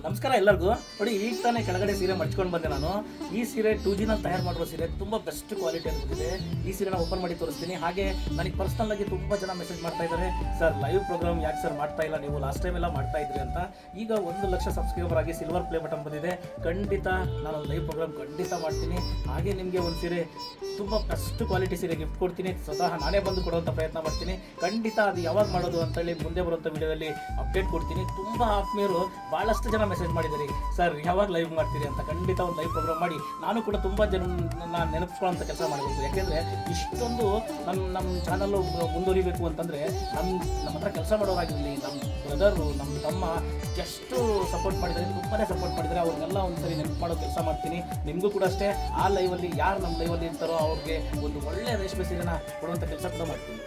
ನಮಸ್ಕಾರ ಎಲ್ಲರಿಗೂ. ನೋಡಿ, ಈಗ ತಾನೇ ಕೆಳಗಡೆ ಸೀರೆ ಮಡ್ಚ್ಕೊಂಡು ಬಂದೆ ನಾನು. ಈ ಸೀರೆ 2G ನಲ್ಲಿ ತಯಾರು ಮಾಡಿರೋ ಸೀರೆ, ತುಂಬ ಬೆಸ್ಟ್ ಕ್ವಾಲಿಟಿ ಅಂತಿದೆ. ಈ ಸೀರೆನ ಓಪನ್ ಮಾಡಿ ತೋರಿಸ್ತೀನಿ. ಹಾಗೆ ನನಗೆ ಪರ್ಸ್ನಲ್ ಆಗಿ ತುಂಬ ಜನ ಮೆಸೇಜ್ ಮಾಡ್ತಾ ಇದ್ದಾರೆ, ಸರ್ ಲೈವ್ ಪ್ರೋಗ್ರಾಮ್ ಯಾಕೆ ಸರ್ ಮಾಡ್ತಾ ಇಲ್ಲ, ನೀವು ಲಾಸ್ಟ್ ಟೈಮ್ ಎಲ್ಲ ಮಾಡ್ತಾ ಇದ್ರಿ ಅಂತ. ಈಗ 1 ಲಕ್ಷ ಸಬ್ಸ್ಕ್ರೈಬರ್ ಆಗಿ ಸಿಲ್ವರ್ ಪ್ಲೇ ಬಟನ್ ಬಂದಿದೆ. ಖಂಡಿತ ನಾನು ಲೈವ್ ಪ್ರೋಗ್ರಾಮ್ ಖಂಡಿತ ಮಾಡ್ತೀನಿ. ಹಾಗೆ ನಿಮಗೆ ಒಂದು ಸೀರೆ, ತುಂಬ ಬೆಸ್ಟ್ ಕ್ವಾಲಿಟಿ ಸೀರೆ ಗಿಫ್ಟ್ ಕೊಡ್ತೀನಿ. ಸ್ವತಃ ನಾನೇ ಬಂದು ಕೊಡುವಂಥ ಪ್ರಯತ್ನ ಮಾಡ್ತೀನಿ. ಖಂಡಿತ ಅದು ಯಾವಾಗ ಮಾಡೋದು ಅಂತೇಳಿ ಮುಂದೆ ಬರುವಂಥ ವಿಡಿಯೋದಲ್ಲಿ ಅಪ್ಡೇಟ್ ಕೊಡ್ತೀನಿ. ತುಂಬ ಆತ್ಮೀಯರು ಭಾಳಷ್ಟು ಜನ ಮೆಸೇಜ್ ಮಾಡಿದ್ದೀರಿ, ಸರ್ ಯಾವಾಗ ಲೈವ್ ಮಾಡ್ತೀರಿ ಅಂತ. ಖಂಡಿತ ಒಂದು ಲೈವ್ ಪ್ರೋಗ್ರಾಮ್ ಮಾಡಿ ನಾನು ಕೂಡ ತುಂಬ ಜನ ನೆನಪಿಸ್ಕೊಳ್ಳೋಂಥ ಕೆಲಸ ಮಾಡಬೇಕು. ಯಾಕೆಂದರೆ ಇಷ್ಟೊಂದು ನಮ್ಮ ಚಾನಲ್ಲು ಮುಂದುವರಿಬೇಕು ಅಂತಂದರೆ ನಮ್ಮ ಹತ್ರ ಕೆಲಸ ಮಾಡೋರಾಗಿರಲಿ, ನಮ್ಮ ಬ್ರದರು, ನಮ್ಮ ತಮ್ಮ ಎಷ್ಟು ಸಪೋರ್ಟ್ ಮಾಡಿದ್ದಾರೆ, ತುಂಬಾ ಸಪೋರ್ಟ್ ಮಾಡಿದ್ದಾರೆ. ಅವ್ರನ್ನೆಲ್ಲ ಒಂದ್ಸರಿ ನೆನಪು ಮಾಡೋ ಕೆಲಸ ಮಾಡ್ತೀನಿ. ನಿಮಗೂ ಕೂಡ ಅಷ್ಟೇ, ಆ ಲೈವಲ್ಲಿ ಯಾರು ನಮ್ಮ ಲೈವಲ್ಲಿ ಇರ್ತಾರೋ ಅವ್ರಿಗೆ ಒಂದು ಒಳ್ಳೆಯ ರೇಷ್ಮೆ ಸೀರೆನ ಕೊಡುವಂಥ ಕೆಲಸ ಕೂಡ ಮಾಡ್ತೀನಿ.